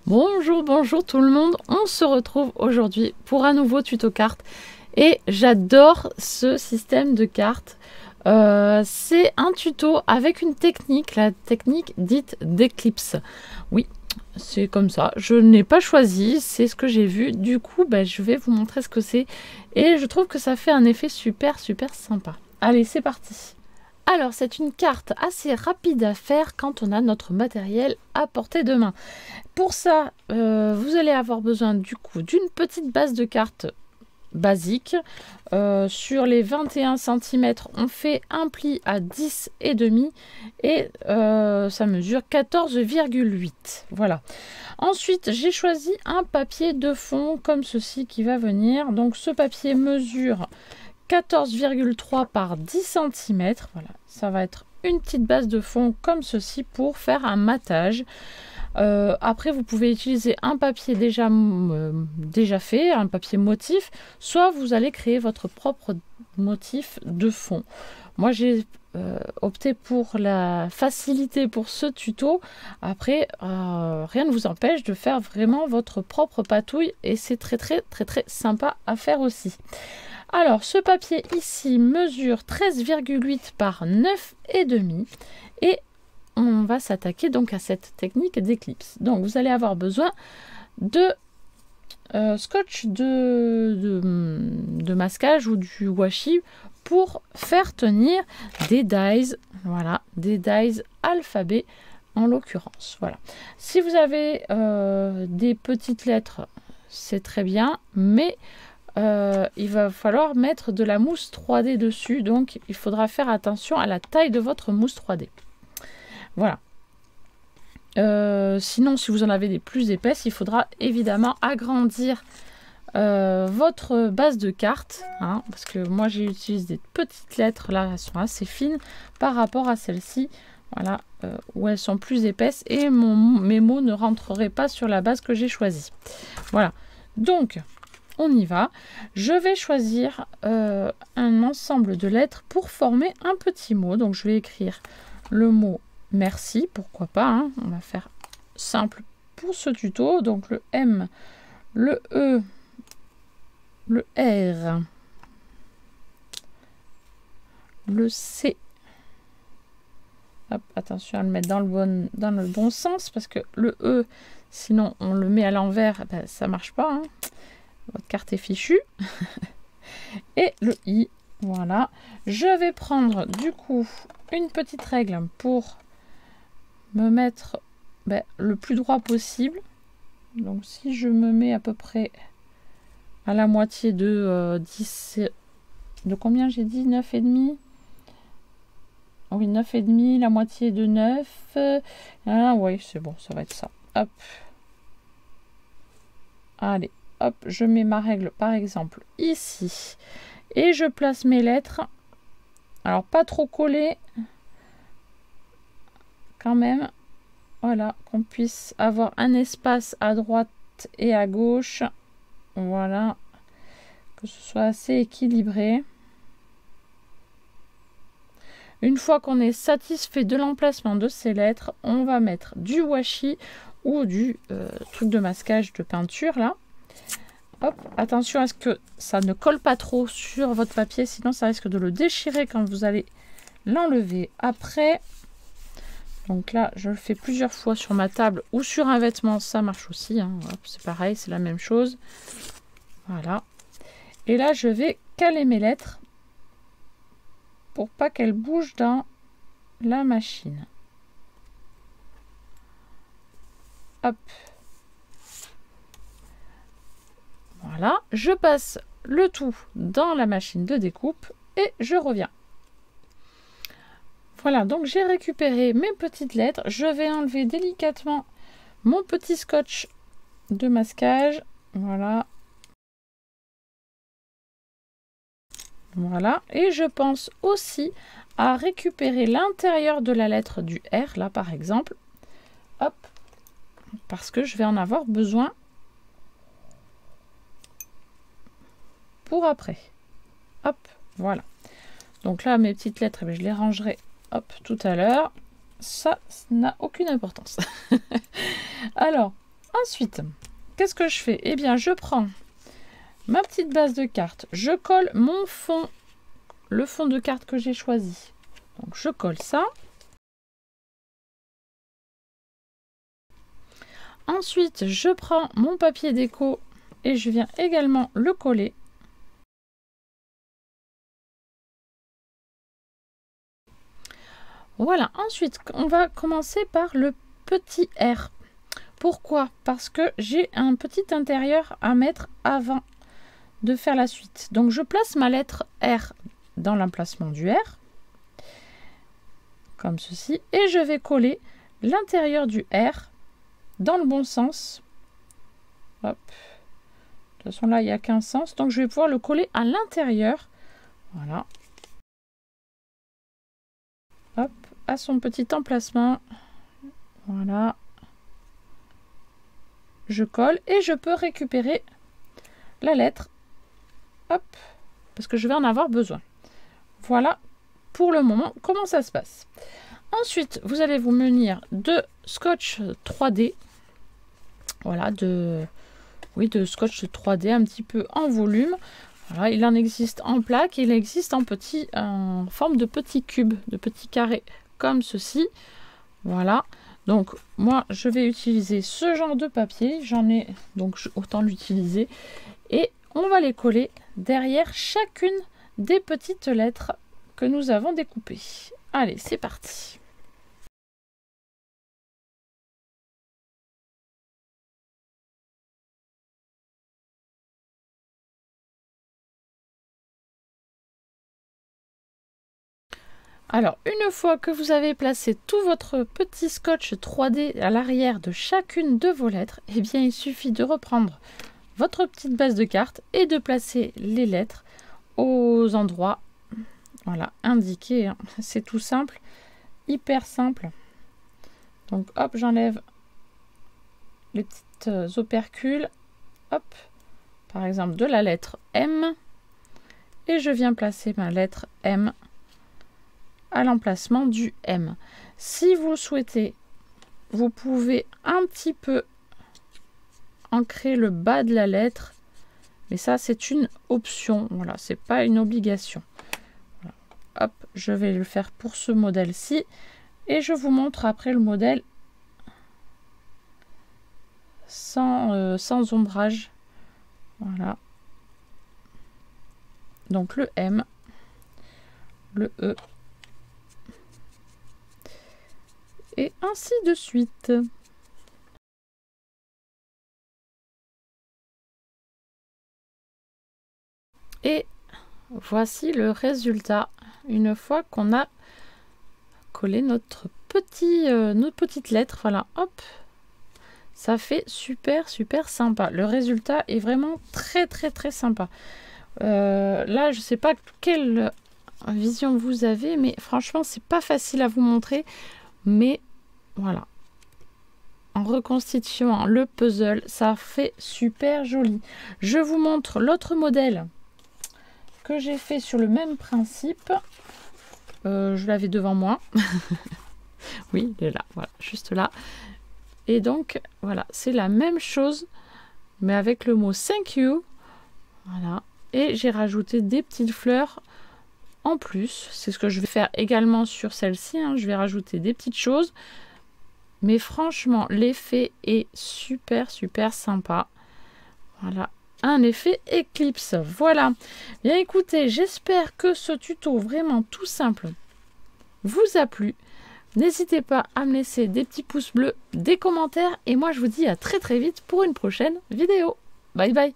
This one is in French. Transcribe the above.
Bonjour, bonjour tout le monde, on se retrouve aujourd'hui pour un nouveau tuto carte et j'adore ce système de cartes. C'est un tuto avec une technique, la technique dite d'éclipse. Oui, c'est comme ça, je n'ai pas choisi, c'est ce que j'ai vu, du coup je vais vous montrer ce que c'est et je trouve que ça fait un effet super sympa. Allez, c'est parti. Alors, c'est une carte assez rapide à faire quand on a notre matériel à portée de main. Pour ça, vous allez avoir besoin du coup d'une petite base de cartes basique. Sur les 21 cm, on fait un pli à 10,5 et ça mesure 14,8. Voilà. Ensuite, j'ai choisi un papier de fond comme ceci qui va venir. Donc, ce papier mesure 14,3 par 10 cm. Voilà, ça va être une petite base de fond comme ceci pour faire un matage. Après, vous pouvez utiliser un papier déjà fait, un papier motif, soit vous allez créer votre propre motif de fond. Moi, j'ai opté pour la facilité pour ce tuto. Après, rien ne vous empêche de faire vraiment votre propre patouille et c'est très sympa à faire aussi. Alors, ce papier ici mesure 13,8 par 9,5 et on va s'attaquer donc à cette technique d'éclipse. Donc, vous allez avoir besoin de scotch de masquage ou du washi pour faire tenir des dies, voilà, des dies alphabet en l'occurrence. Voilà. Si vous avez des petites lettres, c'est très bien, mais il va falloir mettre de la mousse 3D dessus, donc il faudra faire attention à la taille de votre mousse 3D. Voilà. Sinon, si vous en avez des plus épaisses, il faudra évidemment agrandir votre base de cartes, hein, parce que moi j'ai utilisé des petites lettres, là elles sont assez fines par rapport à celles-ci, voilà, où elles sont plus épaisses et mes mots ne rentreraient pas sur la base que j'ai choisie. Voilà, donc on y va. Je vais choisir un ensemble de lettres pour former un petit mot. Donc je vais écrire le mot merci, pourquoi pas, hein. On va faire simple pour ce tuto. Donc le M, le E, le R, le C. Hop, attention à le mettre dans le bon sens parce que le E, sinon on le met à l'envers, ben, ça marche pas, hein. Votre carte est fichue. Et le I, voilà. Je vais prendre du coup une petite règle pour me mettre le plus droit possible. Donc si je me mets à peu près à la moitié de 10, de combien j'ai dit, 9,5. Oui, 9,5, la moitié de 9. Ah oui, c'est bon, ça va être ça. Hop. Allez. Hop, je mets ma règle par exemple ici et je place mes lettres. Alors pas trop collées quand même. Voilà, qu'on puisse avoir un espace à droite et à gauche. Voilà, que ce soit assez équilibré. Une fois qu'on est satisfait de l'emplacement de ces lettres, on va mettre du washi ou du truc de masquage de peinture là. Hop, attention à ce que ça ne colle pas trop sur votre papier, sinon ça risque de le déchirer quand vous allez l'enlever après. Donc là, je le fais plusieurs fois sur ma table ou sur un vêtement, ça marche aussi, hein. C'est pareil, c'est la même chose. Voilà. Et là, je vais caler mes lettres pour pas qu'elles bougent dans la machine. Hop. Voilà, je passe le tout dans la machine de découpe et je reviens. Voilà, donc j'ai récupéré mes petites lettres. Je vais enlever délicatement mon petit scotch de masquage. Voilà. Voilà, et je pense aussi à récupérer l'intérieur de la lettre du R, là par exemple. Hop, parce que je vais en avoir besoin pour après. Hop, voilà. Donc là, mes petites lettres, je les rangerai hop, tout à l'heure. Ça n'a aucune importance. Alors, Ensuite, qu'est-ce que je fais? Eh bien, je prends ma petite base de carte, je colle mon fond, le fond de carte que j'ai choisi. Donc, je colle ça. Ensuite, je prends mon papier déco et je viens également le coller. Voilà, ensuite, on va commencer par le petit R. Pourquoi? Parce que j'ai un petit intérieur à mettre avant de faire la suite. Donc, je place ma lettre R dans l'emplacement du R, comme ceci, et je vais coller l'intérieur du R dans le bon sens. Hop. De toute façon, là, il n'y a qu'un sens, donc je vais pouvoir le coller à l'intérieur. Voilà. Hop, à son petit emplacement. Voilà. Je colle et je peux récupérer la lettre. Hop, parce que je vais en avoir besoin. Voilà pour le moment comment ça se passe. Ensuite, vous allez vous munir de scotch 3D. Voilà, de scotch 3D un petit peu en volume. Voilà, il en existe en plaque, il existe en forme de petits cubes, de petits carrés comme ceci. Voilà. Donc moi je vais utiliser ce genre de papier, j'en ai donc autant l'utiliser et on va les coller derrière chacune des petites lettres que nous avons découpées. Allez, c'est parti. Alors, une fois que vous avez placé tout votre petit scotch 3D à l'arrière de chacune de vos lettres, eh bien, il suffit de reprendre votre petite base de carte et de placer les lettres aux endroits indiqués. Hein. C'est tout simple, hyper simple. Donc, hop, j'enlève les petites opercules. Hop, par exemple, de la lettre M. Et je viens placer ma lettre M à l'emplacement du M. Si vous le souhaitez, vous pouvez un petit peu ancrer le bas de la lettre, mais ça c'est une option, voilà, c'est pas une obligation. Voilà. Hop, je vais le faire pour ce modèle-ci et je vous montre après le modèle sans ombrage. Voilà. Donc le M, le E, et ainsi de suite. Et voici le résultat une fois qu'on a collé notre petite lettre. Voilà, hop, ça fait super sympa. Le résultat est vraiment très sympa. Là, je sais pas quelle vision vous avez, mais franchement, c'est pas facile à vous montrer. Mais voilà, en reconstituant le puzzle, ça fait super joli. Je vous montre l'autre modèle que j'ai fait sur le même principe. Je l'avais devant moi. Oui, il est là, voilà, juste là. Et donc, voilà, c'est la même chose, mais avec le mot thank you. Voilà, et j'ai rajouté des petites fleurs en plus. C'est ce que je vais faire également sur celle-ci. Hein. Je vais rajouter des petites choses. Mais franchement, l'effet est super sympa. Voilà, un effet éclipse. Voilà. Bien écoutez, j'espère que ce tuto vraiment tout simple vous a plu. N'hésitez pas à me laisser des petits pouces bleus, des commentaires. Et moi, je vous dis à très vite pour une prochaine vidéo. Bye bye.